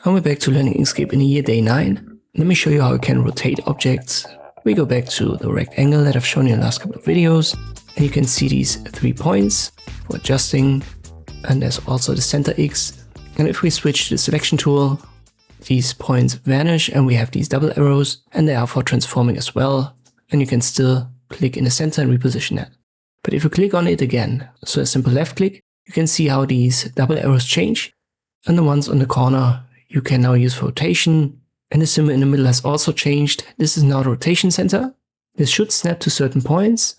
And we're back to learning Inkscape in year day 9. Let me show you how you can rotate objects. We go back to the rectangle that I've shown you in the last couple of videos, and you can see these 3 points for adjusting, and there's also the center X. And if we switch to the selection tool, these points vanish and we have these double arrows, and they are for transforming as well, and you can still click in the center and reposition that. But if you click on it again, so a simple left click, you can see how these double arrows change, and the ones on the corner you can now use for rotation, and the symbol in the middle has also changed. This is now the rotation center. This should snap to certain points.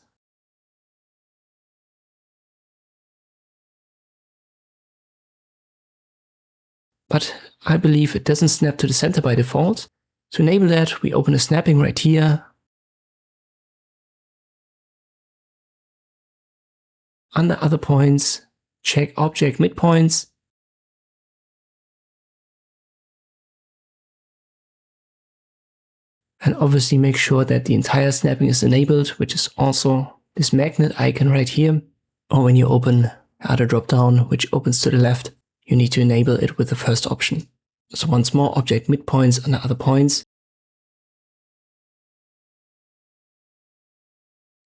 But I believe it doesn't snap to the center by default. To enable that, we open a snapping right here. Under other points, check object midpoints. And obviously make sure that the entire snapping is enabled, which is also this magnet icon right here. Or when you open other dropdown, which opens to the left, you need to enable it with the first option. So once more, object midpoints and other points.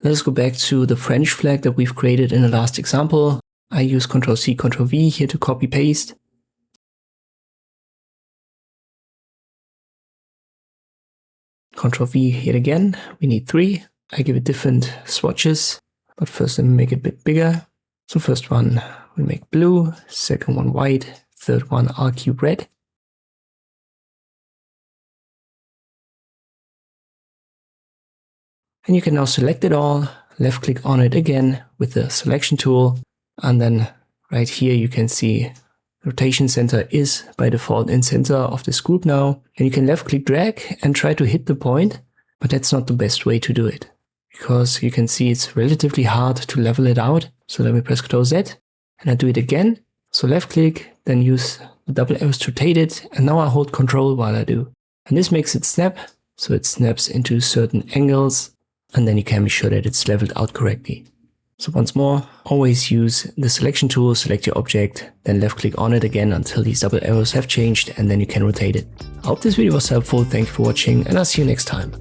Let's go back to the French flag that we've created in the last example. I use Ctrl+C, Ctrl+V here to copy paste. Ctrl+V here again. We need 3. I give it different swatches, but first let me make it a bit bigger. So first one we make blue, second one white, third one R-cube red. And you can now select it all, left click on it again with the selection tool, and then right here you can see rotation center is by default in center of this group now. And you can left click drag and try to hit the point, but that's not the best way to do it, because you can see it's relatively hard to level it out. So let me press Ctrl+Z and I do it again. So left click, then use the double arrows to rotate it, and now I hold Ctrl while I do. And this makes it snap, so it snaps into certain angles, and then you can be sure that it's leveled out correctly. So once more, always use the selection tool, select your object, then left click on it again until these double arrows have changed, and then you can rotate it. I hope this video was helpful, thank you for watching, and I'll see you next time.